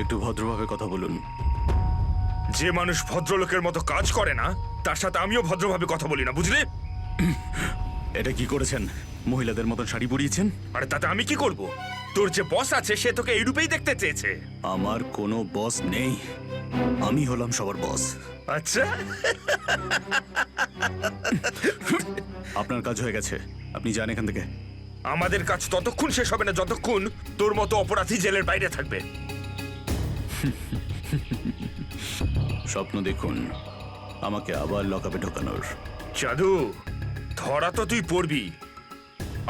একটু ভদ্রভাবে কথা বলুন। যে মানুষ ভদ্রলোকের মতো কাজ করে না তার সাথে আমিও ভদ্রভাবে কথা বলি না, বুঝলে? এটা কি করেছেন? মহিলাদের মতন শাড়ি পরিয়েছেন? আরে তাতে আমি কি করব? তোর যে বস আছে সে তোকে এই রূপেই দেখতে চেয়েছে। আমার কোনো বস নেই, আমি হলাম সবার বস। আচ্ছা, আপনার কাজ হয়ে গেছে, আপনি যান এখান থেকে। আমাদের কাজ ততক্ষণ শেষ হবে না যতক্ষণ তোর মতো অপরাধী জেলের বাইরে থাকবে। স্বপ্ন দেখুন আমাকে আবার লকআপে ঢোকানোর। জাদু, ধরা তো তুই পড়বি,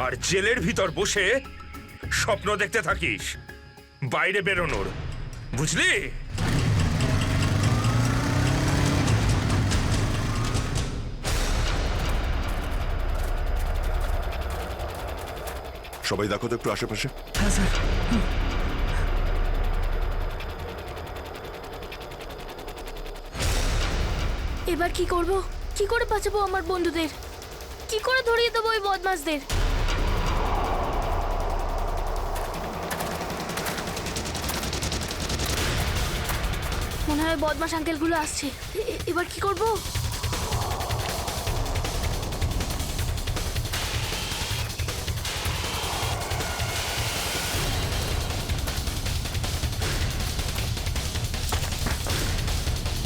আর জেলের ভিতর বসে স্বপ্ন দেখতে থাকিস বাইরে বেরোনোর, বুঝলি? সবাই দেখো তো একটু আশেপাশে। হ্যাঁ স্যার। এবার কি করব? কি করে বাঁচাবো আমার বন্ধুদের? কি করে ধরিয়ে দেবো ওই বদমাশদের? মনে হয় বদমাশ আঙ্কেলগুলো আসছে। এবার কি করব?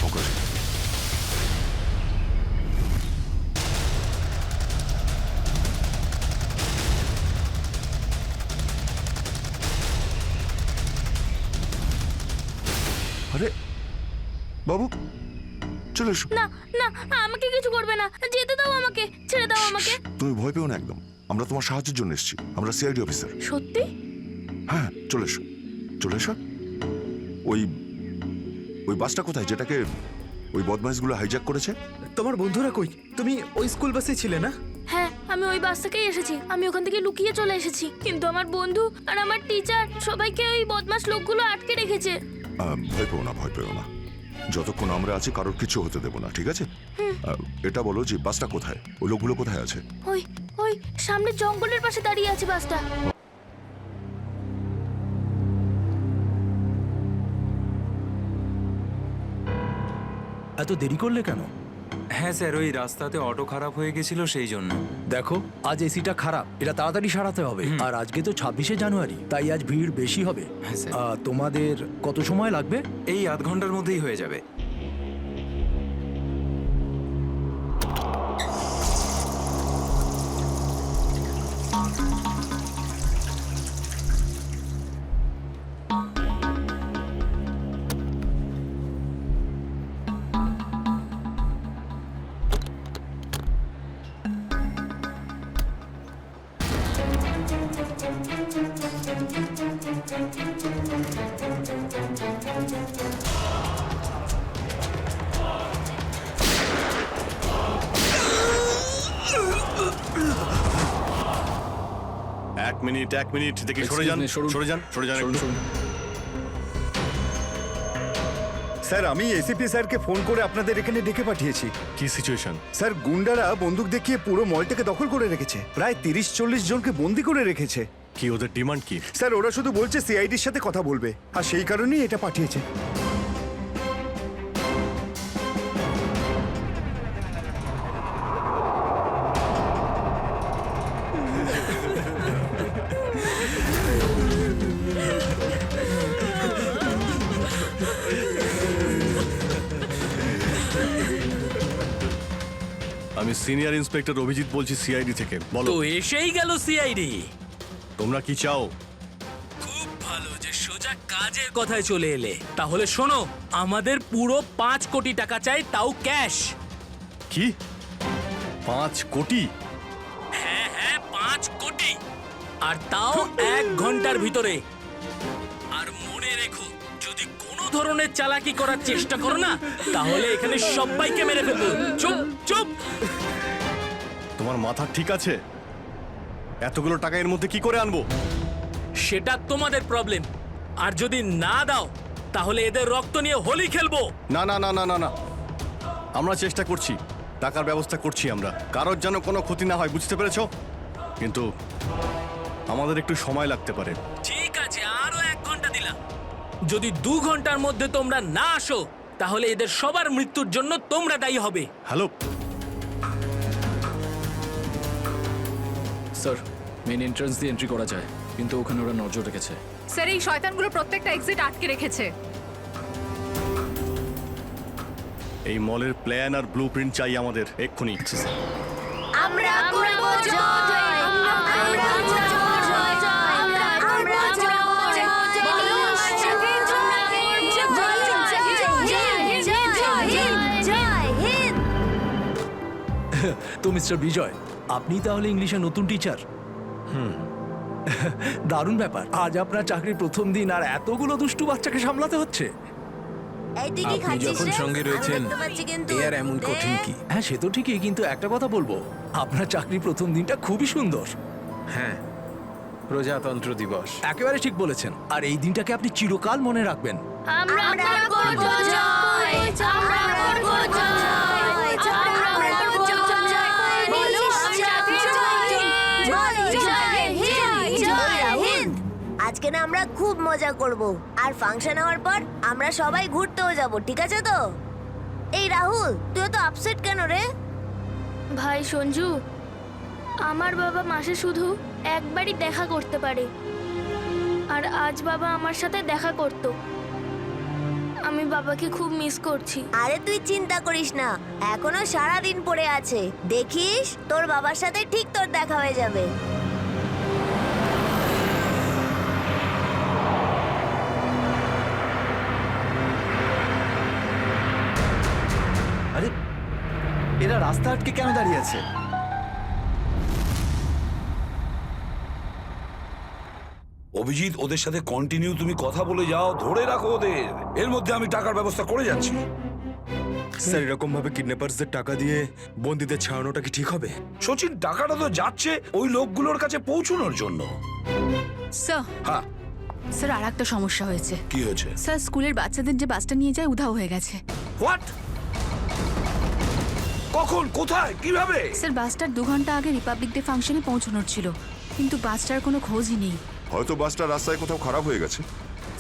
ফোকাস। আরে বাবু, চলে এসো। না না, আমাকে কিছু করবে না, যেতে দাও আমাকে, ছেড়ে দাও আমাকে। তুমি ভয় পেও না একদম, আমরা তোমার সাহায্যের জন্য এসেছি। আমরা সিআইডি অফিসার। সত্যি? হ্যাঁ, চলে এসো, চলে এসো। ওই ওই বাসটা কোথায় যেটাকে ওই বদমাইশগুলো হাইজ্যাক করেছে? তোমার বন্ধুরা কই? তুমি ওই স্কুল বাসে ছিলে না? হ্যাঁ, আমি ওই বাস থেকেই এসেছি। আমি ওখান থেকে লুকিয়ে চলে এসেছি, কিন্তু আমার বন্ধু আর আমার টিচার সবাইকে ওই বদমাশ লোকগুলো আটকে রেখেছে। ভয় পেও না, ভয় পেও না। যতক্ষণ আমরা আছি কারোর কিছু হতে দেবো না, ঠিক আছে? এটা বলো যে বাসটা কোথায়, ওই লোকগুলো কোথায় আছে? ওই ওই সামনে জঙ্গলের পাশে দাঁড়িয়ে আছে বাসটা। এত দেরি করলে কেন? হ্যাঁ স্যার, ওই রাস্তাতে অটো খারাপ হয়ে গেছিল সেই জন্য। দেখো, আজ এসিটা খারাপ, এটা তাড়াতাড়ি সারাতে হবে। আর আজকে তো 26শে জানুয়ারি, তাই আজ ভিড় বেশি হবে। হ্যাঁ স্যার। তোমাদের কত সময় লাগবে? এই আধ ঘন্টার মধ্যেই হয়ে যাবে। এক মিনিট দেখি, সরে যান, সরে যান, সরে যান একটু। স্যার, আমি এসিপি স্যারকে ফোন করে আপনাদের এখানে ডেকে পাঠিয়েছি। কি সিচুয়েশন? স্যার, গুন্ডারা বন্দুক দেখিয়ে পুরো মলটাকে দখল করে রেখেছে। প্রায় 30-40 জনকে বন্দি করে রেখেছে। কি ওদের ডিমান্ড কি? স্যার, ওরা শুধু বলছে সিআইডির সাথে কথা বলবে, আর সেই কারণেই এটা পাঠিয়েছে। আমি সিনিয়র ইন্সপেক্টর অভিজিৎ বলছি সিআইডি থেকে। বলো, তো এসেই গেল সিআইডি। তোমরা কি চাও? খুব ভালো যে সোজা কাজের কথায় চলে এলে। তাহলে শোনো, আমাদের পুরো 5 কোটি টাকা চাই, তাও ক্যাশ। কি 5 কোটি? হ্যাঁ হ্যাঁ, 5 কোটি, আর তাও 1 ঘন্টার ভিতরে। আর মনে রেখো, যদি কোনো ধরনের চালাকি করার চেষ্টা করো না, তাহলে এখানে সবাইকে মেরে ফেলবো। চুপ চুপ। তোমার মাথা ঠিক আছে? এতগুলো টাকা এর মধ্যে কি করে আনবো? সেটা তোমাদের প্রবলেম। আর যদি না দাও, তাহলে এদের রক্ত নিয়ে হোলি খেলবো। না না না না না না, আমরা চেষ্টা করছি, টাকার ব্যবস্থা করছি আমরা। কারোর যেন কোনো ক্ষতি না হয়, বুঝতে পেরেছো? কিন্তু আমাদের একটু সময় লাগতে পারে। ঠিক আছে, আরো 1 ঘন্টা দিলাম। যদি 2 ঘন্টার মধ্যে তোমরা না আসো তাহলে এদের সবার মৃত্যুর জন্য তোমরা দায়ী হবে। হ্যালো স্যার মেন এন্ট্রান্স দিয়ে এন্ট্রি করা যায়, কিন্তু ওখানে ওরা নজর রেখেছে। স্যার এই শয়তানগুলো প্রত্যেকটা এক্সিট আটকে রেখেছে। এই মলের প্ল্যান আর ব্লু প্রিন্ট চাই আমাদের এক্ষুনি। আমরা করব জয়, আমরা করব জয়, আমরা করব জয়। তো মিস্টার বিজয়, আপনি তাহলে ইংলিশের নতুন টিচার? দারুণ ব্যাপার, আজ আপনার চাকরির প্রথম দিন আর এতগুলো দুষ্টু বাচ্চাকে সামলাতে হচ্ছে। আপনি যখন সঙ্গে রয়েছেন এ আর এমন কঠিন কি? হ্যাঁ সে তো ঠিকই, কিন্তু একটা কথা বলবো, আপনার চাকরির প্রথম দিনটা খুবই সুন্দর। হ্যাঁ, প্রজাতন্ত্র দিবস। একেবারে ঠিক বলেছেন, আর এই দিনটাকে আপনি চিরকাল মনে রাখবেন। আমরা করব জয়, আমরা করব জয়, আমরা করব জয়। বলো সাথে জয়, জয় হিন্দ, জয় হিন্দ। আজকে না আমরা খুব মজা করব, আর ফাংশন হওয়ার পর আমরা সবাই ঘুরতেও যাব, ঠিক আছে তো? এই রাহুল, তুই তো আপসেট কেন রে? ভাই সঞ্জু, আমার বাবা মাসে শুধু একবারই দেখা করতে পারে, আর আজ বাবা আমার সাথে দেখা করত। আমি বাবাকে খুব মিস করছি। আরে তুই চিন্তা করিস না, এখনো সারা দিন পড়ে আছে, দেখিস তোর বাবার সাথে ঠিক তোর দেখা হয়ে যাবে। আরে এরা রাস্তা আটকে কেন দাঁড়িয়ে আছে? অভিজিৎ, ওদের সাথে কন্টিনিউ তুমি কথা বলে যাও, ধরে রাখো ওদের। এর মধ্যে আমি টাকার ব্যবস্থা করে যাচ্ছি। স্যার এরকম ভাবে কিডন্যাপার্সদের টাকা দিয়ে বন্দীদের ছাড়ানোটা কি ঠিক হবে? সচিন, টাকাটা তো যাচ্ছে ওই লোকগুলোর কাছে পৌঁছানোর জন্য। স্যার, হ্যাঁ, স্যার আর একটা সমস্যা হয়েছে। কি হয়েছে? স্যার স্কুলের বাচ্চাদের যে বাসটা নিয়ে যায় উধাও হয়ে গেছে। হোয়াট? কখন, কোথায়, কিভাবে? স্যার বাসটার 2 ঘন্টা আগে রিপাবলিক ডে ফাংশনে পৌঁছানোর ছিল, কিন্তু বাসটার কোনো খোঁজই নেই। হয়তো বাসটা রাস্তায় কোথাও খারাপ হয়ে গেছে।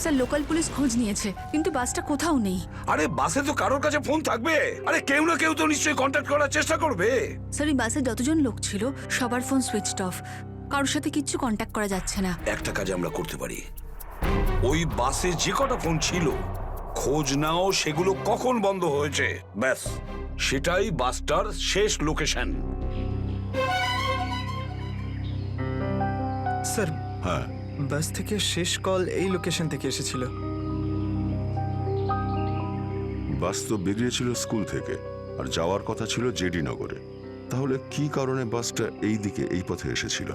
স্যার লোকাল পুলিশ খোঁজ নিয়েছে, কিন্তু বাসটা কোথাও নেই। আরে বাসে তো কারোর কাছে ফোন থাকবে। আরে কেউ না কেউ তো নিশ্চয়ই কন্ট্যাক্ট করার চেষ্টা করবে। স্যার এই বাসে যতজন লোক ছিল সবার ফোন সুইচড অফ, কারোর সাথে কিচ্ছু কন্ট্যাক্ট করা যাচ্ছে না। একটা কাজ আমরা করতে পারি, ওই বাসে যে কটা ফোন ছিল খোঁজ নাও সেগুলো কখন বন্ধ হয়েছে, ব্যাস সেটাই বাসটার শেষ লোকেশন। স্যার হ্যাঁ, বাস থেকে শেষ কল এই লোকেশন থেকে এসেছিল। বাস তো বেরিয়েছিল স্কুল থেকে আর যাওয়ার কথা ছিল জেডি নগরে। তাহলে কি কারণে বাসটা এই দিকে এই পথে এসেছিল?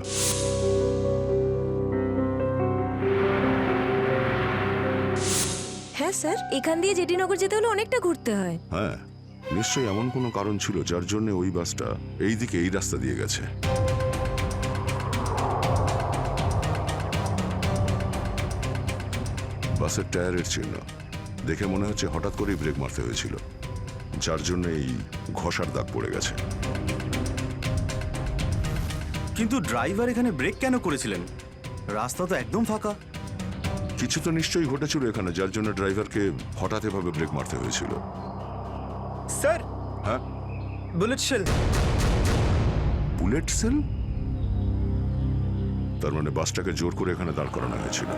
হ্যাঁ স্যার, এখান দিয়ে জেডি নগর যেতে হলে অনেকটা ঘুরতে হয়। হ্যাঁ, নিশ্চয়ই এমন কোনো কারণ ছিল যার জন্য ওই বাসটা এই দিকে এই রাস্তা দিয়ে গেছে। বাসের টায়ারের চিহ্ন দেখে মনে হচ্ছে হঠাৎ করেই ব্রেক মারতে হয়েছিল, যার জন্য এই ঘষার দাগ পড়ে গেছে। কিন্তু ড্রাইভার এখানে ব্রেক কেন করেছিলেন? রাস্তা তো একদম ফাঁকা। কিছু তো নিশ্চয়ই ঘটেছিল এখানে, যার জন্য ড্রাইভারকে হঠাৎ এভাবে ব্রেক মারতে হয়েছিল। স্যার, হ্যাঁ, বুলেট শেল। Bullet sell? তার মানে বাসটাকে জোর করে এখানে দাঁড় করানো হয়েছিল।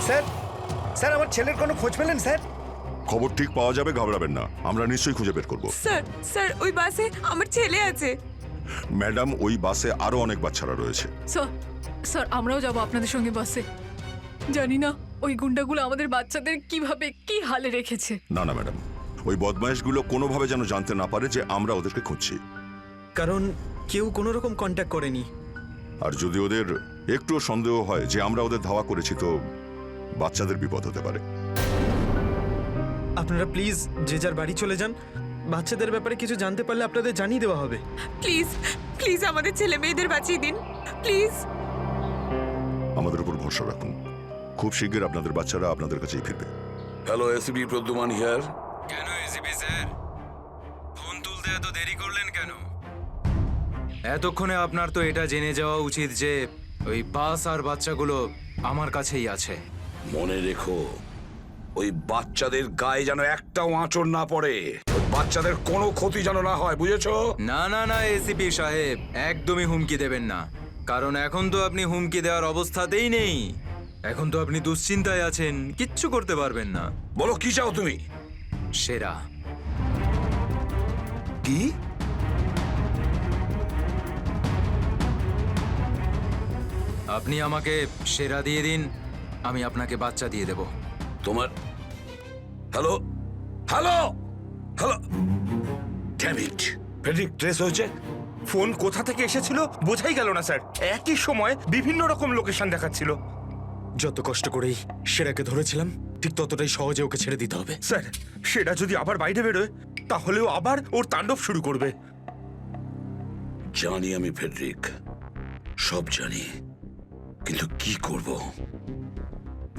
স্যার, স্যার আমার ছেলের কোনো খোঁজ পেলেন স্যার? খবর ঠিক পাওয়া যাবে, ঘাবড়াবেন না, আমরা নিশ্চয়ই খুঁজে বের করব। স্যার, স্যার ওই বাসে আমার ছেলে আছে। ম্যাডাম, ওই বাসে আরো অনেক বাচ্চারা রয়েছে। স্যার, স্যার আমরাও যাব আপনাদের সঙ্গে বাসে। জানি না ওই গুন্ডাগুলো আমাদের বাচ্চাদের কিভাবে কি হালে রেখেছে। না না ম্যাডাম, ওই বদমাইশগুলো কোনোভাবে যেন জানতে না পারে যে আমরা ওদেরকে খুঁজছি। কারণ কেউ কোনো রকম কন্ট্যাক্ট করেনি। আর যদি ওদের একটুও সন্দেহ হয় যে আমরা ওদের ধাওয়া করেছি, তো বাচ্চাদের বিপদ হতে পারে। আপনারা প্লিজ যে যার বাড়ি চলে যান। বাচ্চাদের ব্যাপারে কিছু জানতে পারলে আপনাদের জানিয়ে দেওয়া হবে। প্লিজ, প্লিজ আমাদের ছেলে মেয়েদের বাঁচিয়ে দিন প্লিজ। আমাদের উপর ভরসা রাখুন, খুব শীঘ্র আপনাদের বাচ্চারা আপনাদের কাছেই ফিরবে। Hello, ACP Pradyuman here. কেন এসিপি স্যার, ফোন তুলতে এত দেরি করলেন কেন? এতক্ষণে আপনার তো এটা জেনে যাওয়া উচিত যে ওই বাস আর বাচ্চাগুলো আমার কাছেই আছে। মনে রেখো, ওই বাচ্চাদের গায়ে যেন একটাও আঁচড় না পড়ে, ওই বাচ্চাদের কোনো ক্ষতি যেন না হয়, বুঝেছো? না না না এসিপি সাহেব, একদমই হুমকি দেবেন না, কারণ এখন তো আপনি হুমকি দেওয়ার অবস্থাতেই নেই। এখন তো আপনি দুশ্চিন্তায় আছেন, কিচ্ছু করতে পারবেন না। বলো কি চাও তুমি? সেরা। কি? আপনি আমাকে সেরা দিয়ে দিন, আমি আপনাকে বাচ্চা দিয়ে দেব। তোমার hello hello hello, damn it, Friedrich trace হয়েছে? ফোন কোথা থেকে এসেছিল বোঝাই গেল না স্যার। একই সময় বিভিন্ন রকম লোকেশন দেখাচ্ছিল। যত কষ্ট করেই সেরাকে ধরেছিলাম, ঠিক ততটাই সহজে ওকে ছেড়ে দিতে হবে। স্যার, সেটা যদি আবার বাইরে বেরোয় তাহলেও আবার ওর তাণ্ডব শুরু করবে। জানি আমি ফেডরিক, সব জানি, কিন্তু কি করব?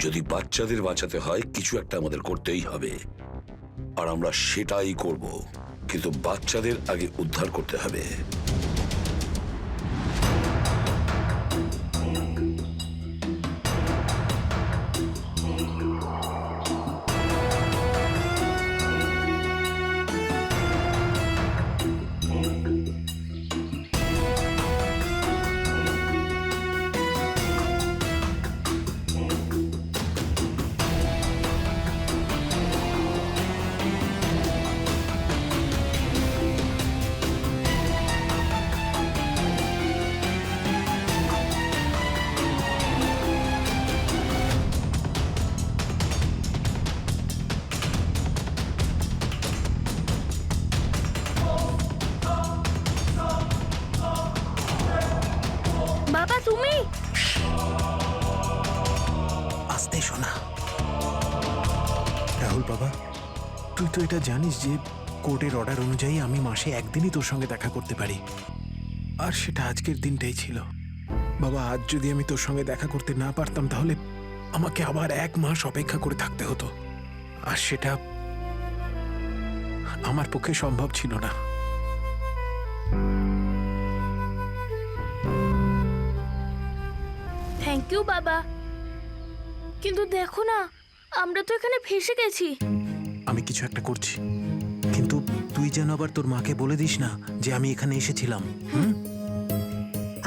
যদি বাচ্চাদের বাঁচাতে হয় কিছু একটা আমাদের করতেই হবে, আর আমরা সেটাই করব, কিন্তু বাচ্চাদের আগে উদ্ধার করতে হবে। বাবা তুমি? আস্তে শোনা। রাহুল বাবা, তুই তো এটা জানিস যে কোর্টের অর্ডার অনুযায়ী আমি মাসে একদিনই তোর সঙ্গে দেখা করতে পারি, আর সেটা আজকের দিনটাই ছিল। বাবা, আজ যদি আমি তোর সঙ্গে দেখা করতে না পারতাম তাহলে আমাকে আবার 1 মাস অপেক্ষা করে থাকতে হতো, আর সেটা আমার পক্ষে সম্ভব ছিল না। থ্যাংক ইউ বাবা, কিন্তু দেখো না, আমরা তো এখানে ফেসে গেছি। আমি কিছু একটা করছি, কিন্তু তুই যেন আবার তোর মাকে বলে দিস না যে আমি এখানে এসেছিলাম।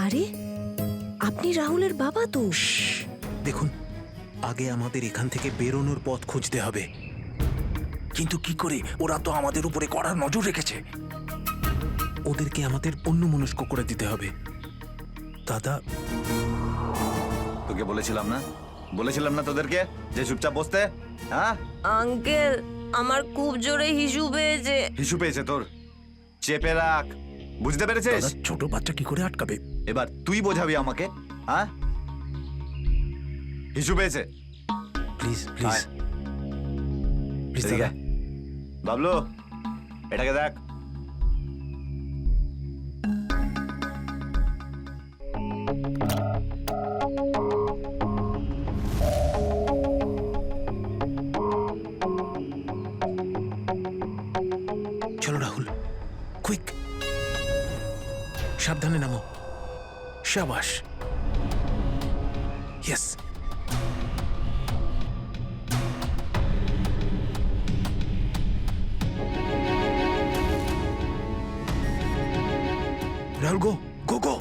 আরে আপনি রাহুলের বাবা তো? দেখুন, আগে আমাদের এখান থেকে বেরোনোর পথ খুঁজতে হবে। কিন্তু কি করে? ওরা তো আমাদের উপরে কড়া নজর রেখেছে। ওদেরকে আমাদের অন্যমনস্ক করে দিতে হবে। দাদা, তোকে বলেছিলাম না তোদেরকে যে চুপচাপ বসতে? হ্যাঁ আঙ্কেল, আমার খুব জোরে হিসু পেয়েছে। হিসু পেয়েছে তোর? চেপে রাখ, বুঝতে পেরেছিস? দাদা, ছোট বাচ্চা কি করে আটকাবে? এবার তুই বোঝাবি আমাকে। হ্যাঁ, হিসু পেয়েছে? প্লিজ প্লিজ প্লিজ দাদা। বাবলু, এটাকে দেখ। চলো রাহুল, কুইক, সাবধানে নামো। শাবাশ, ইয়েস। রাহুল, গো গো গো।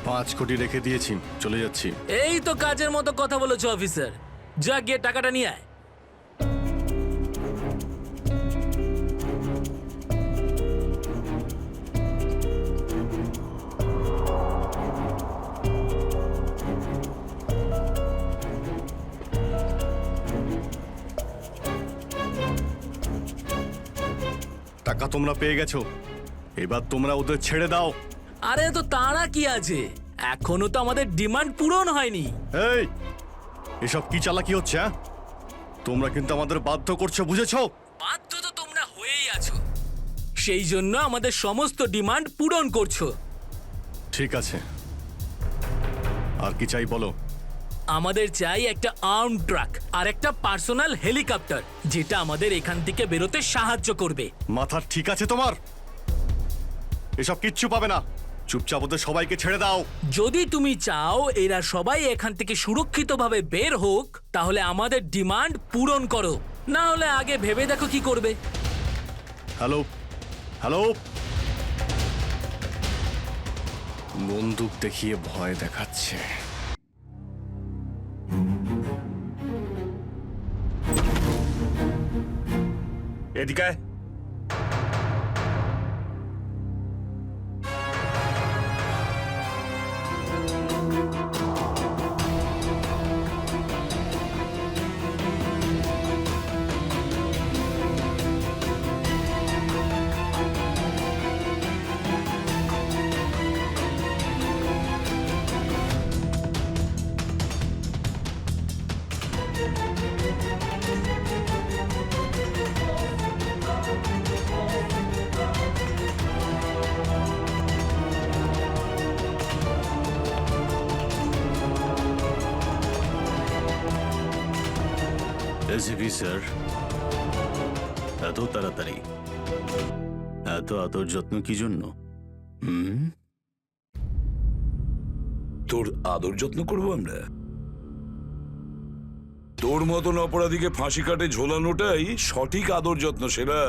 $5 কোটি রেখে দিয়েছি, চলে যাচ্ছি। এই তো কাজের মতো কথা বলেছো অফিসার, যা গিয়ে টাকাটা নিয়ে আয়। টাকা তোমরা পেয়ে গেছো, এবার তোমরা ওদের ছেড়ে দাও। আরে তো তাড়া কি আছে, এখনো তো আমাদের ডিমান্ড পূরণ হয়নি। এই এসব কি চালাকি হচ্ছে? হ্যাঁ, তোমরা কিন্তু আমাদের বাধ্য করছো, বুঝেছো? বাধ্য তো তোমরা হয়েই আছো, সেই জন্য আমাদের সমস্ত ডিমান্ড পূরণ করছো। ঠিক আছে, আর কি চাই বলো? আমাদের চাই একটা আর্ম ট্রাক আর একটা পার্সোনাল হেলিকপ্টার, যেটা আমাদের এখান থেকে বেরোতে সাহায্য করবে। মাথা ঠিক আছে তোমার? এসব কিচ্ছু পাবে না, চুপচাপ ওদের সবাইকে ছেড়ে দাও। যদি তুমি চাও এরা সবাই এখান থেকে সুরক্ষিতভাবে বের হোক, তাহলে আমাদের ডিমান্ড পূরণ করো, না হলে আগে ভেবে দেখো কি করবে। হ্যালো হ্যালো, বন্দুক দেখিয়ে ভয় দেখাচ্ছে। এদিকে আয়। এসিপি স্যার, এত তাড়াতাড়ি, এত আদর যত্ন কি জন্য? তোর আদর যত্ন করবো আমরা? তোর মতন অপরাধীকে ফাঁসি কাটে ঝোলানোটাই সঠিক আদর যত্ন, সেরা।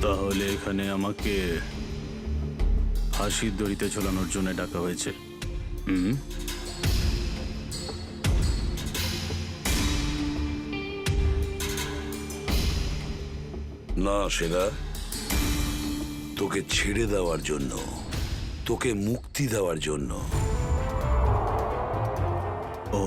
তাহলে এখানে আমাকে ফাঁসির দড়িতে ঝোলানোর জন্য ডাকা হয়েছে? না সেরা, তোকে ছেড়ে দেওয়ার জন্য, তোকে মুক্তি দেওয়ার জন্য। ও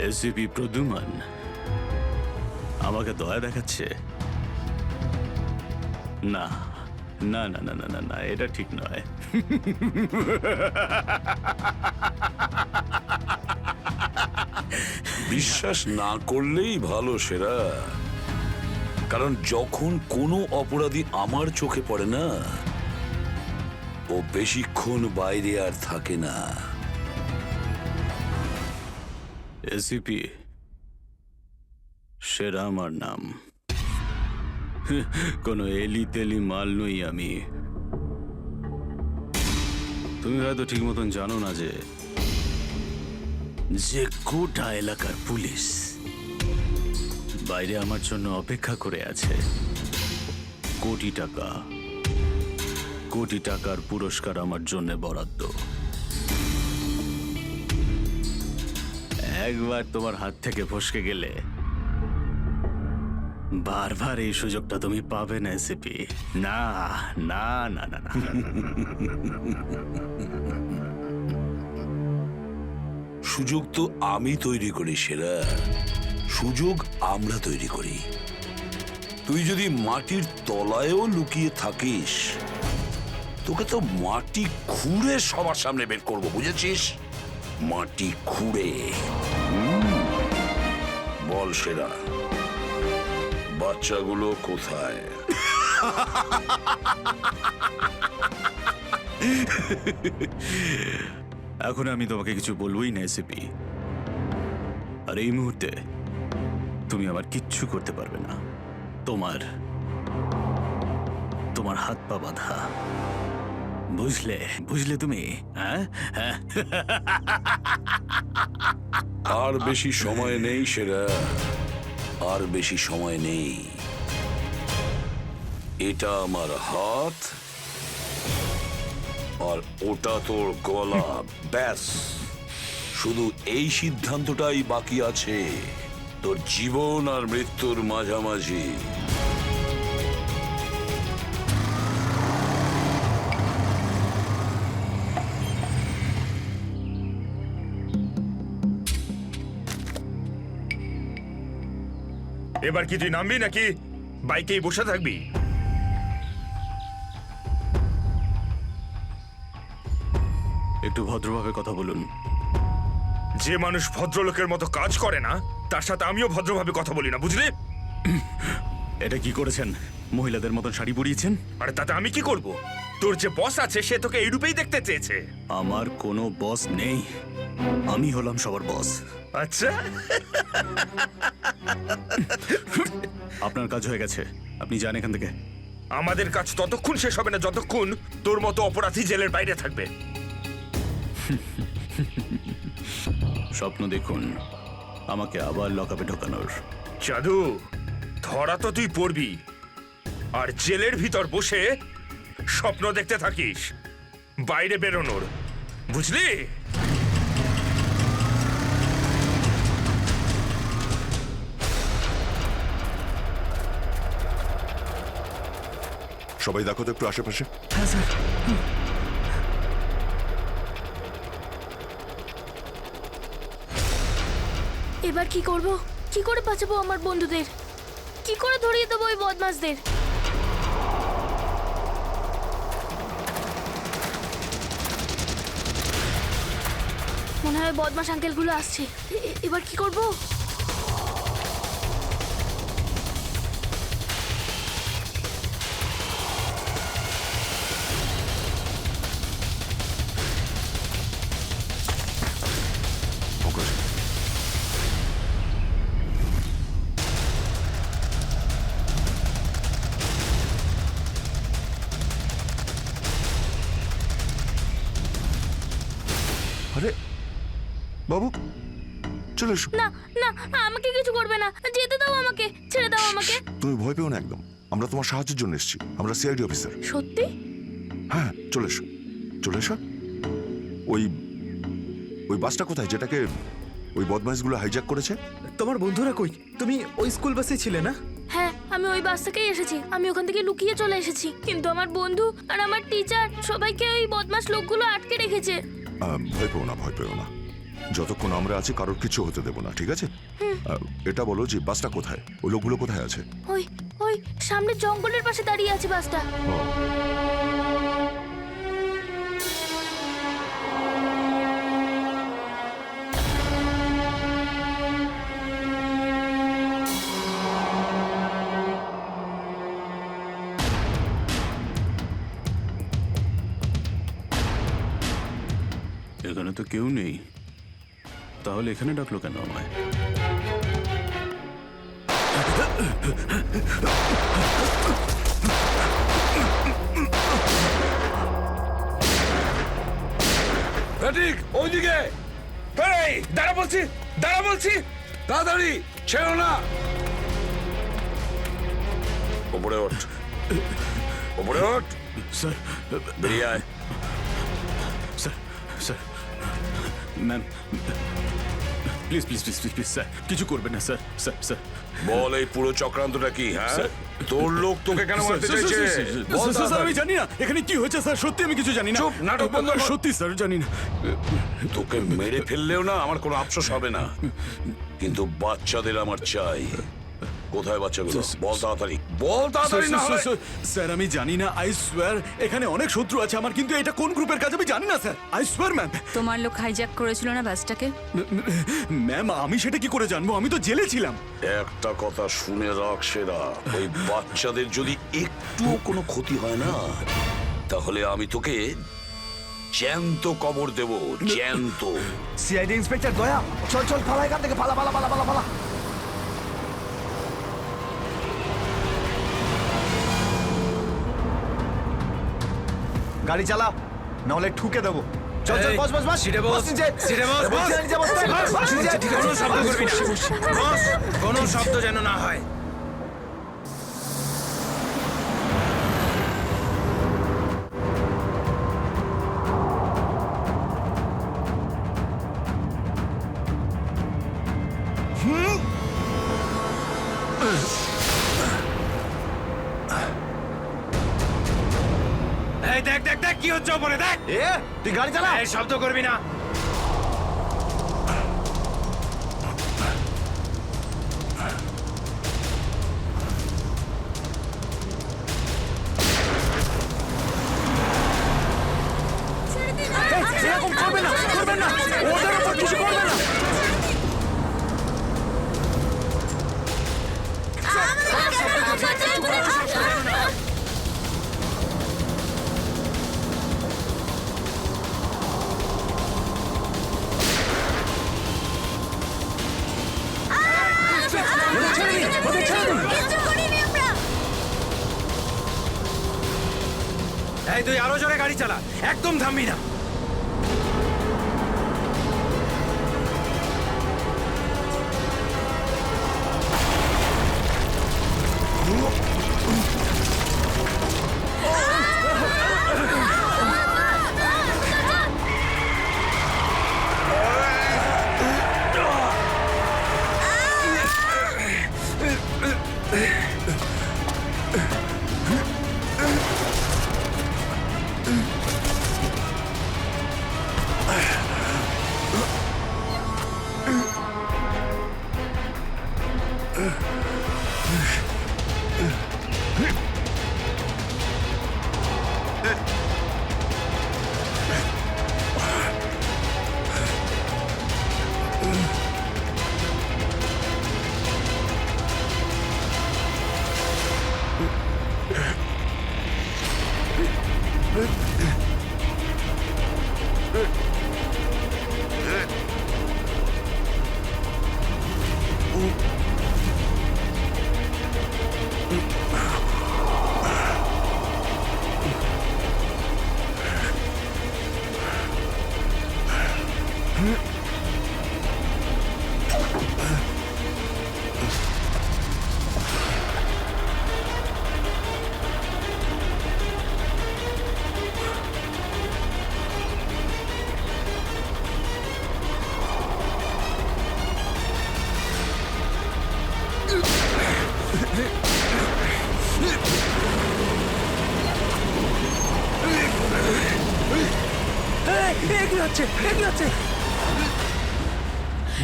এসিপি প্রদ্যুমান আমাকে দয়া দেখাচ্ছে? না না না না না না না, এটা ঠিক নয়। বিশ্বাস না করলেই ভালো সেরা, কারণ যখন কোনো অপরাধী আমার চোখে পড়ে না, ও বেশিক্ষণ বাইরে আর থাকে না। এসিপি, সেরা আমার নাম, কোনো এলি তেলি মাল নই আমি। তুমি হয়তো ঠিক মতন জানো না যে গোটা এলাকার পুলিশ বাইরে আমার জন্য অপেক্ষা করে আছে। কোটি টাকার পুরস্কার আমার জন্য বরাদ্দ। একবার তোমার হাত থেকে ফসকে গেলে বারবার এই সুযোগটা তুমি পাবে না এসিপি। না না না না না। সুযোগ তো আমি তৈরি করি সেরা, সুযোগ আমরা তৈরি করি। তুই যদি মাটির তলায়ও লুকিয়ে থাকিস, তোকে তো মাটি খুঁড়ে সবার সামনে বের করবো, বুঝেছিস? মাটি খুঁড়ে। বল সেরা, বাচ্চাগুলো কোথায়? এখন আমি তোমাকে কিছু বলবোই না এসিপি, আর এই মুহূর্তে তুমি আমার কিচ্ছু করতে পারবে না। তোমার হাত পা বাঁধা, বুঝলে তুমি? হ্যাঁ, আর বেশি সময় নেই সেরা, আর বেশি সময় নেই। এটা আমার হাত, আর ওটা তোর গলা। ব্যাস, শুধু এই সিদ্ধান্তটাই বাকি আছে, তোর জীবন আর মৃত্যুর মাঝামাঝি। এবার কি তুই নামবি নাকি বাইকেই বসে থাকবি? একটু ভদ্রভাবে কথা বলুন। যে মানুষ ভদ্রলোকের মতো কাজ করে না তার সাথে আমিও ভদ্রভাবে কথা বলি না, বুঝলি? এটা কি করেছেন? মহিলাদের মতন শাড়ি পরিয়েছেন? আরে তাতে আমি কি করব? তোর যে বস আছে সে তোকে এই রূপেই দেখতে চেয়েছে। আমার কোনো বস নেই, আমি হলাম সবার বস। আচ্ছা, আপনার কাজ হয়ে গেছে, আপনি যান এখান থেকে। আমাদের কাজ ততক্ষণ শেষ হবে না যতক্ষণ তোর মতো অপরাধী জেলের বাইরে থাকবে। স্বপ্ন দেখুন আমাকে আবার লকআপে ঢোকানোর। জাদু, ধরা তো তুই পড়বি, আর জেলের ভিতর বসে স্বপ্ন দেখতে থাকিস বাইরে বেরোনোর, বুঝলি? সবাই দেখো তো একটু আশেপাশে। এবার কি করব? কি করে বাঁচাবো আমার বন্ধুদের? কি করে ধরিয়ে দেবো ওই বদমাশদের? মনে হয় বদমাশ আঙ্কেলগুলো আসছে। এবার কি করব? আরে বাবু, চলে এসো। না না, আমাকে কিছু করবে না, যেতে দাও আমাকে, ছেড়ে দাও আমাকে। তুমি ভয় পেও না একদম, আমরা তোমার সাহায্যের জন্য এসেছি, আমরা সিআইডি অফিসার। সত্যি? হ্যাঁ, চলে এসো, চলে এসো। ওই ওই বাসটা কোথায় যেটাকে ওই বদমাইশগুলো হাইজ্যাক করেছে? তোমার বন্ধুরা কই? তুমি ওই স্কুল বাসে ছিলে না? হ্যাঁ, আমি ওই বাস থেকেই এসেছি। আমি ওখান থেকে লুকিয়ে চলে এসেছি, কিন্তু আমার বন্ধু আর আমার টিচার সবাইকে ওই বদমাশ লোকগুলো আটকে রেখেছে। ভয় পেও না, ভয় পেও না, যতক্ষণ আমরা আছি কারোর কিছু হতে দেবো না, ঠিক আছে? এটা বলো যে বাসটা কোথায়, ওই লোকগুলো কোথায় আছে? ওই ওই সামনে জঙ্গলের পাশে দাঁড়িয়ে আছে বাসটা। এখানে তো কেউ নেই, তাহলে এখানে ডাকলো কেন আমায়? ঠিক ওইদিকে। এই দাঁড়া বলছি, দাঁড়া বলছি, তাড়াতাড়ি ছেড়ো না। ওপরে ওঠ, ওপরে ওঠ, স্যার, বেরিয়ে আয়। Sir, sir, ma'am, please please please please please sir, কিছু করবেন না স্যার। স্যার, স্যার, বল এই পুরো চক্রান্তটা কি? হ্যাঁ, স্যার, তোর লোক তোকে কেন মারতে চাইছে? বল স্যার, আমি তাড়াতাড়ি। জানি না এখানে কি হয়েছে স্যার, সত্যি আমি কিছু জানি না। চুপ, নাটক বন্ধ কর। সত্যি স্যার জানি না। তোকে মেরে ফেললেও না আমার কোনো আফসোস হবে না, কিন্তু বাচ্চাদের আমার চাই। কোথায় বাচ্চাগুলো? বল তাড়াতাড়ি, বল তাড়াতাড়ি না হলে। স্যার আমি জানি না, আই সোয়ার এখানে অনেক শত্রু আছে আমার, কিন্তু এটা কোন গ্রুপের কাজ আমি জানি না স্যার, আই সোয়ার ম্যাম। তোমার লোক হাইজ্যাক করেছিল না বাসটাকে? ম্যাম আমি সেটা কি করে জানবো, আমি তো জেলে ছিলাম। একটা কথা শুনে রাখ সেরা, ওই বাচ্চাদের যদি একটুও কোনো ক্ষতি হয় না তাহলে আমি তোকে জ্যান্ত কবর দেব, জ্যান্ত। সিআইডি ইন্সপেক্টর দয়া, চল চল পালা এখান থেকে, পালা পালা পালা পালা পালা। গাড়ি চালা, নাহলে ঠুকে দেবো। চল চল, বস বস বস, সিটে বস, নিচে। সিটে বস, বস। নিচে বস, বস, নিচে। কোনো শব্দ করবি না, বস, কোনো শব্দ যেন না হয়। এই দেখ দেখ দেখ কি হচ্ছে ওপরে, দেখ। তুই গাড়ি চালা। এই শব্দ করবি না। এই তুই আরো জোরে গাড়ি চালা, একদম থামবি না।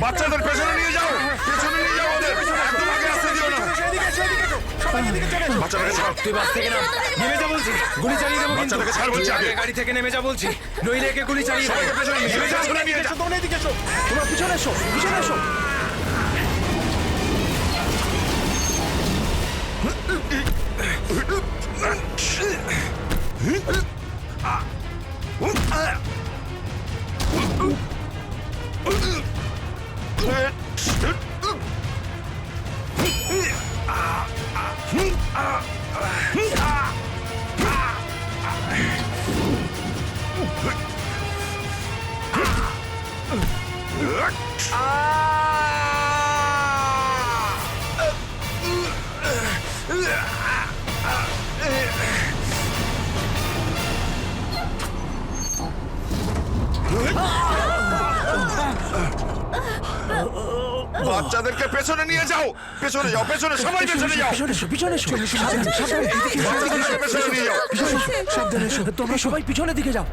বাচ্চাদের পেছনে নিয়ে যাও, পেছনে নিয়ে যাও ওদের, একদম আগে আসতে দিও না। বাচ্চাটাকে ছাড়, তুই বাস থেকে নাম, নেমে যা বলছি, গুলি চালিয়ে দেবো কিন্তু। বাচ্চাটাকে ছাড় বলছি আগে। গাড়ি থেকে নেমে যা বলছি, নইলে একে গুলি চালিয়ে দেবো। সবাইকে পেছনে নিয়ে যাও, পেছনে নিয়ে যাও। তোমরা এদিকে এসো, তোমরা পিছনে এসো, পিছনে এসো। বাচ্চাদেরকে পেছনে নিয়ে যাও, পেছনে যাও, পেছনে, সবাই পেছনে যাও। পিছনে এসো, পিছনে এসো। সাবধানে, সাবধানে, এদিকে এসো, এদিকে এসো। পেছনে নিয়ে যাও। পিছনে এসো, সাবধানে এসো। তোমরা সবাই পিছনের দিকে যাও।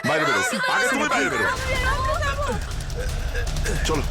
বাইরে বেরো, আগে তুমি বাইরে বেরো। চলো।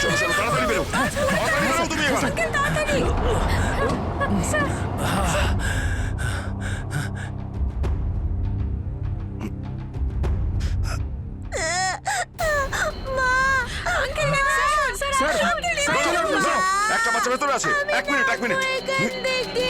চলো, চলো, তাড়াতাড়ি বেরো, তাড়াতাড়ি বেরো তুমি এবার। এক মিনিট। এখান থেকে।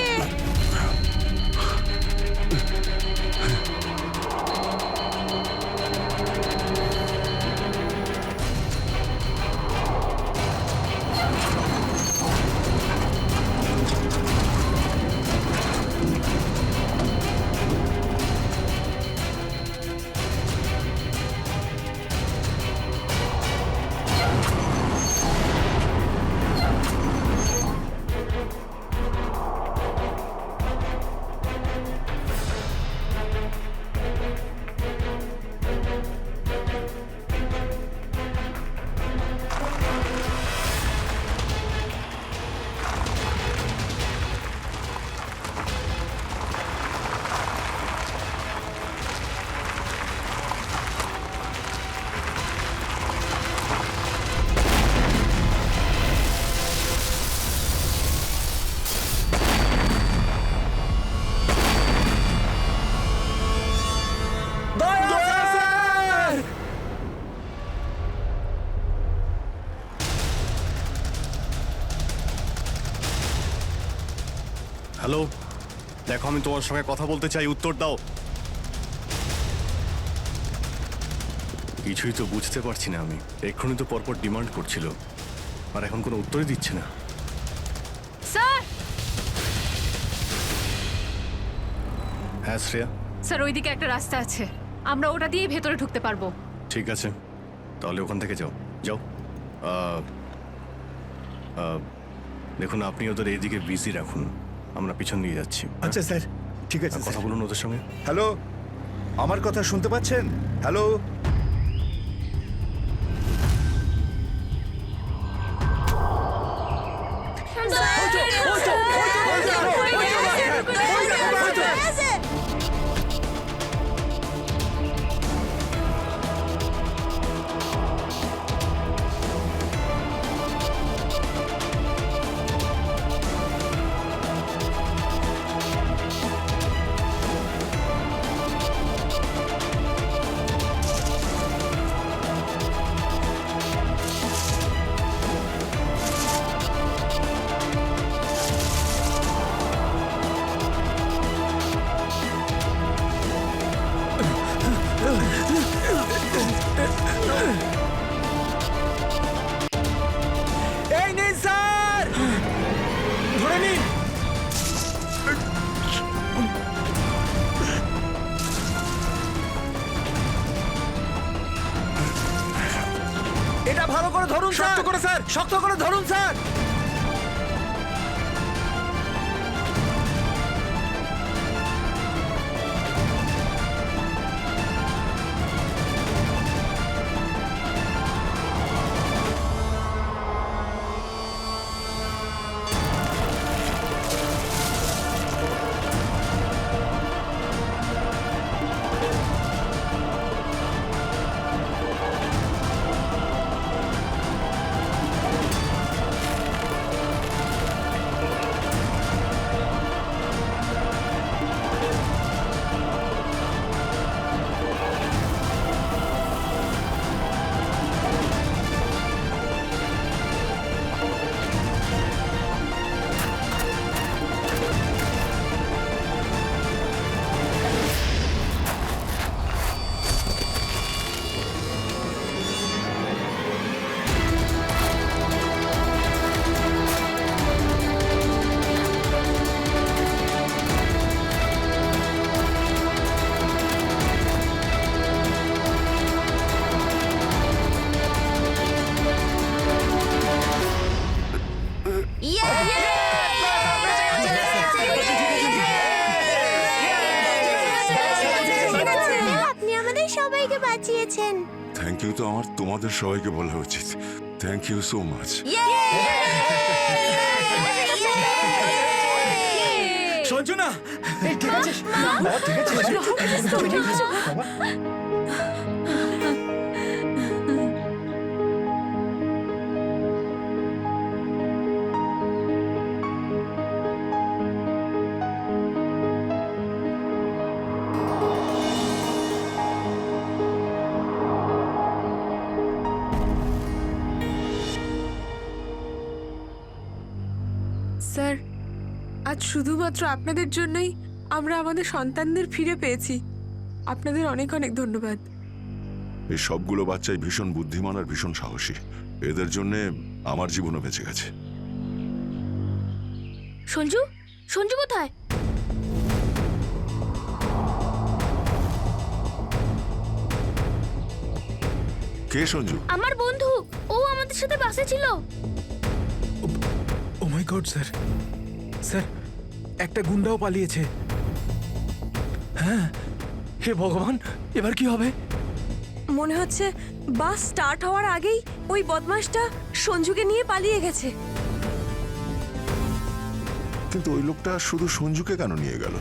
হ্যালো, দেখো আমি তোমার সঙ্গে কথা বলতে চাই, উত্তর দাও। কিছুই তো বুঝতে পারছি না আমি। এক্ষুনি তো পরপর ডিমান্ড করছিল, আর এখন কোনো উত্তরই দিচ্ছে না। স্যার হ্যাঁ শ্রেয়া, স্যার ওইদিকে একটা রাস্তা আছে, আমরা ওটা দিয়েই ভেতরে ঢুকতে পারবো। ঠিক আছে, তাহলে ওখান থেকে যাও যাও। দেখুন, আপনি ওদের এইদিকে বিজি রাখুন, আমরা পিছন দিয়ে যাচ্ছি। আচ্ছা স্যার, ঠিক আছে। কথা বলুন ওদের সঙ্গে। হ্যালো, আমার কথা শুনতে পাচ্ছেন? হ্যালো, এই নিন স্যার, ধরে নিন। এটা ভালো করে ধরুন, শক্ত করে স্যার, শক্ত করে ধরুন স্যার। আপনি আমাদের সবাইকে বাঁচিয়েছেন। থ্যাংক ইউ তো আমার তোমাদের সবাইকে বলা উচিত। Thank you so much. Sanjana, ঠিক আছে বাবা, ঠিক আছে। স্যার শুধুমাত্র আপনাদের জন্যই আমরা আমাদের সন্তানদের ফিরে পেয়েছি। আপনাদের অনেক অনেক ধন্যবাদ। এই সবগুলো বাচ্চাই ভীষণ বুদ্ধিমান আর ভীষণ সাহসী। এদের জন্য আমার জীবনও বেঁচে গেছে। সঞ্জু, সঞ্জু কোথায়? কে সঞ্জু? আমার বন্ধু, ও আমাদের সাথে বাসে ছিল। ও মাই গড স্যার, স্যার একটা গুন্ডাও পালিয়েছে। হ্যাঁ, হে ভগবান, এবার কি হবে? মনে হচ্ছে বাস স্টার্ট হওয়ার আগেই ওই বদমাশটা সঞ্জুকে নিয়ে পালিয়ে গেছে। কিন্তু ওই লোকটা শুধু সঞ্জুকে কেন নিয়ে গেল?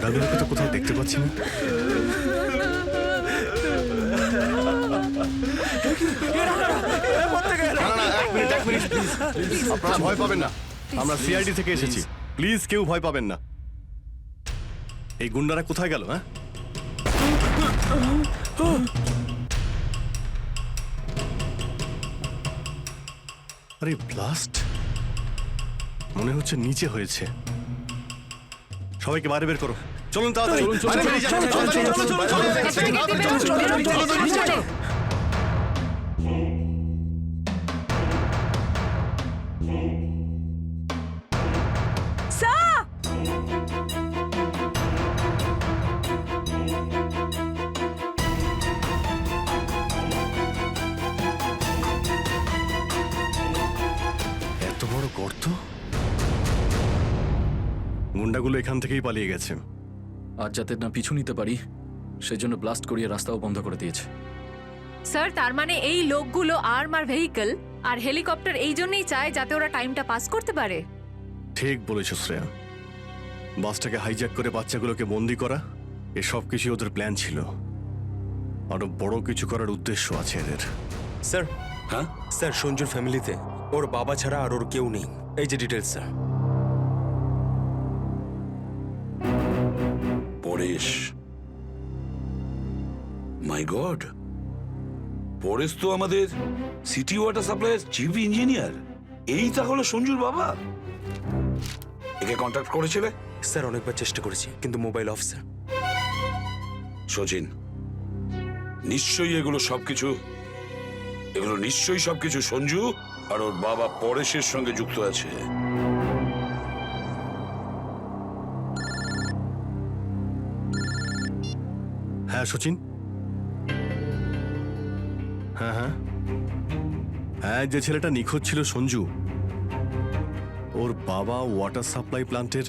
দাদুকে তো কোথাও দেখতে পাচ্ছি না। এক মিনিট প্লিজ, আপনারা ভয় পাবেন না, আমরা সিআইডি থেকে এসেছি। প্লিজ কেউ ভয় পাবেন না। এই গুন্ডারা কোথায় গেল? হ্যাঁ, আরে ব্লাস্ট মনে হচ্ছে নিচে হয়েছে। সবাইকে বাইরে বের করো, চলুন তাড়াতাড়ি। এত বড় গর্ত! গুন্ডাগুলো এখান থেকেই পালিয়ে গেছে। আজ যাতে না পিছু নিতে পারি সেজন্য ব্লাস্ট করিয়ে রাস্তাও বন্ধ করে দিয়েছে। স্যার, তার মানে এই লোকগুলো আর্মার ভেহিকল আর হেলিকপ্টার এই জন্যই চায় যাতে ওরা টাইমটা পাস করতে পারে। ঠিক বলেছ শ্রেয়া। বাসটাকে হাইজ্যাক করে বাচ্চাগুলোকে বন্দি করা, এসব কিছু ওদের প্ল্যান ছিল। আরো বড় কিছু করার উদ্দেশ্য আছে এদের। স্যার, হ্যাঁ স্যার সঞ্জুর ফ্যামিলিতে ওর বাবা ছাড়া আর ওর কেউ নেই। এই যে ডিটেলস স্যার। পরেশ, মাই গড, পরেশ তো আমাদের সিটি ওয়াটার সাপ্লাইয়ের চিফ ইঞ্জিনিয়ার। এই তাহলে সঞ্জুর বাবা। একে কন্ট্যাক্ট করেছিলে? স্যার অনেকবার চেষ্টা করেছি কিন্তু মোবাইল অফ স্যার। সচিন, নিশ্চয়ই এগুলো সবকিছু সঞ্জু আর ওর বাবা পরেশের সঙ্গে যুক্ত আছে। হ্যাঁ সচিন, হ্যাঁ হ্যাঁ হ্যাঁ, যে ছেলেটা নিখোঁজ ছিল সঞ্জু, ওর বাবা ওয়াটার সাপ্লাই প্ল্যান্টের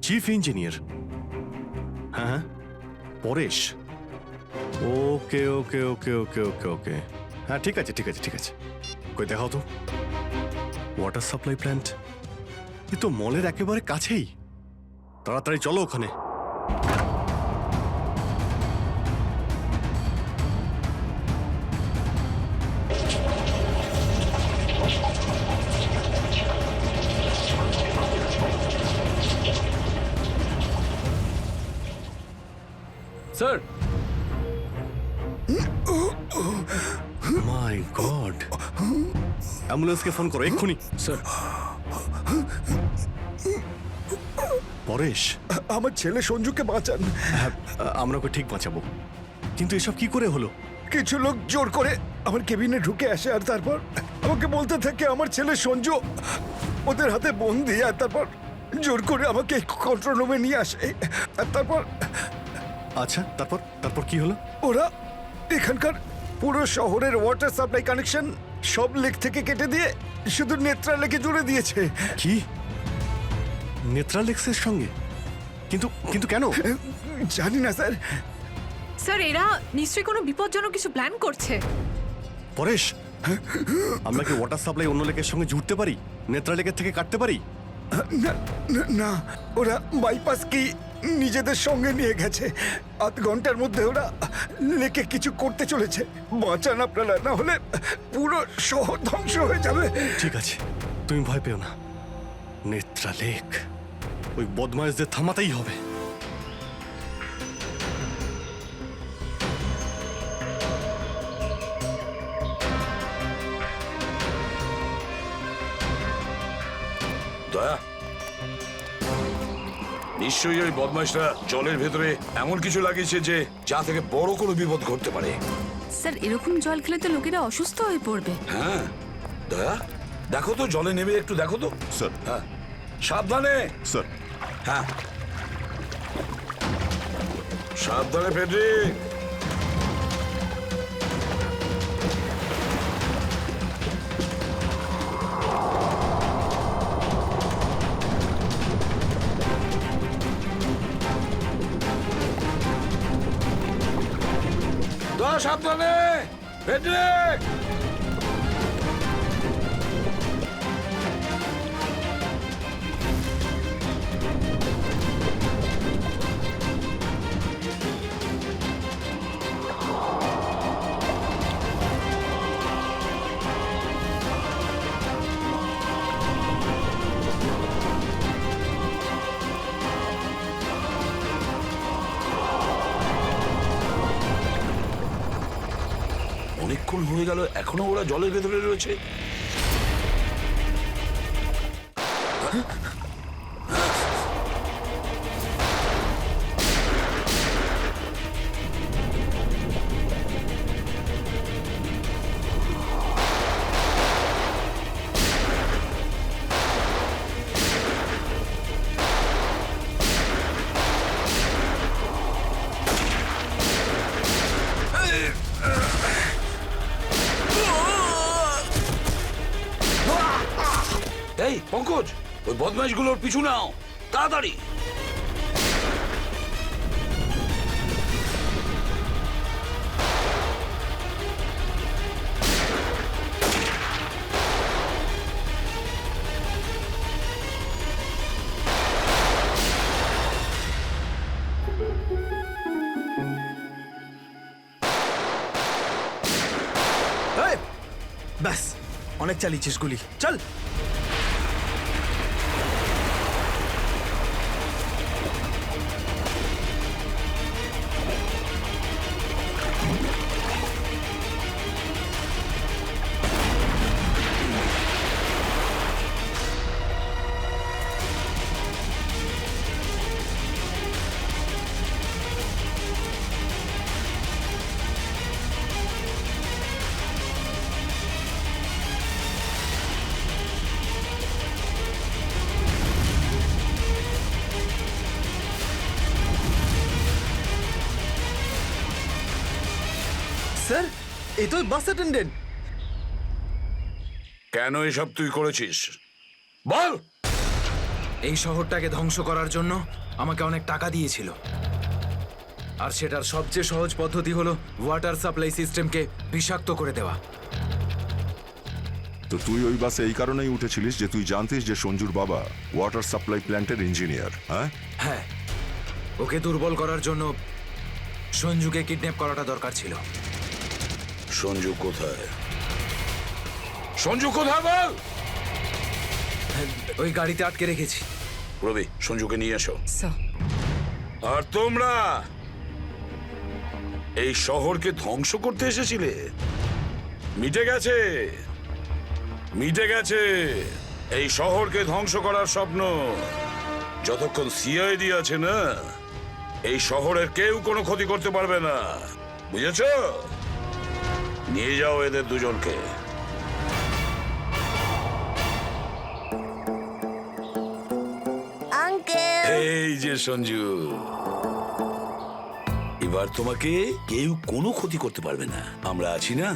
চিফ ইঞ্জিনিয়ার। হ্যাঁ হ্যাঁ, পরেশ। ওকে ওকে ওকে ওকে ওকে ওকে, হ্যাঁ ঠিক আছে ঠিক আছে ঠিক আছে। কই দেখাও তো ওয়াটার সাপ্লাই প্ল্যান্ট। এ তো মলের একেবারে কাছেই। তাড়াতাড়ি চলো ওখানে। স্যার, মাই গড, অ্যাম্বুলেন্সকে ফোন করো এক্ষুনি। স্যার, পরেশ, আমার ছেলে সঞ্জুকে বাঁচান। হ্যাঁ, আমরা ওকে ঠিক বাঁচাবো, কিন্তু এসব কি করে হলো? কিছু লোক জোর করে আমার কেবিনে ঢুকে আসে আর তারপর আমাকে বলতে থাকে আমার ছেলে সঞ্জু ওদের হাতে বন্দি। আর তারপর জোর করে আমাকে কন্ট্রোল রুমে নিয়ে আসে। আর তারপর আচ্ছা, তারপর তারপর কি হলো? ওরা এখানকার পুরো শহরের ওয়াটার সাপ্লাই কানেকশন সব লেক থেকে কেটে দিয়ে শুধু নেত্রা লেকে জুড়ে দিয়েছে। কি, নেত্রালেক্সের সঙ্গে? কিন্তু কিন্তু কেন? জানি না স্যার, স্যার এরা নিশ্চয়ই কোনো বিপজ্জনক কিছু প্ল্যান করছে। পরেশ, আমরা কি ওয়াটার সাপ্লাই অন্য লেকের সঙ্গে জুড়তে পারি? নেত্রা লেকের থেকে কাটতে পারি? না না, না, ওরা বাইপাস কি নিজেদের সঙ্গে নিয়ে গেছে। আধ ঘন্টার মধ্যে ওরা লেকে কিছু করতে চলেছে। বাঁচান আপনারা, না হলে পুরো শহর ধ্বংস হয়ে যাবে। ঠিক আছে, তুমি ভয় পেও না। নেত্রা লেক, ওই বদমাইশদের থামাতেই হবে। দয়া, নিশ্চয়ই ওই বদমাইশরা জলের ভেতরে এমন কিছু লাগিয়েছে যে যা থেকে বড় কোনো বিপদ ঘটতে পারে। স্যার এরকম জল খেলে তো লোকেরা অসুস্থ হয়ে পড়বে। হ্যাঁ দয়া, দেখো তো জলে নেমে একটু দেখো তো। স্যার। হ্যাঁ, সাবধানে। স্যার। হ্যাঁ, সাবধানে ফেডরিক। দয়া, সাবধানে ফেডরিক। অনেকক্ষণ হয়ে গেল, এখনো ওরা জলের ভেতরে রয়েছে। এই পঙ্কজ, ওই বদমাইশগুলোর পিছু নাও তাড়াতাড়ি। ব্যাস, অনেক চালিয়েছিস গুলি, চল। স্যার, এই তো বাস অ্যাটেন্ডেন্ট। কেন এসব তুই করেছিস বল? এই শহরটাকে ধ্বংস করার জন্য আমাকে অনেক টাকা দিয়েছিল, আর সেটার সবচেয়ে সহজ পদ্ধতি হলো ওয়াটার সাপ্লাই সিস্টেমকে বিষাক্ত করে দেওয়া। তো তুই ওই বাসে এই কারণেই উঠেছিলিস যে তুই জানতিস যে সঞ্জুর বাবা ওয়াটার সাপ্লাই প্ল্যান্টের ইঞ্জিনিয়ার। হ্যাঁ হ্যাঁ, ওকে দুর্বল করার জন্য সঞ্জুকে কিডন্যাপ করাটা দরকার ছিল। সঞ্জু কোথায়? সঞ্জু কোথায় বল? ওই গাড়িতে আটকে রেখেছি। রবি, সঞ্জুকে নিয়ে এসো। স্যার আর তোমরা এই শহরকে ধ্বংস করতে এসেছিলে? মিটে গেছে, মিটে গেছে এই শহরকে ধ্বংস করার স্বপ্ন। যতক্ষণ সিআইডি আছে না, এই শহরের কেউ কোনো ক্ষতি করতে পারবে না, বুঝেছ? নিয়ে যাও এদের দুজনকে। আঙ্কেল, এই যে সঞ্জু, এবার তোমাকে কেউ কোনো ক্ষতি করতে পারবে না, আমরা আছি না?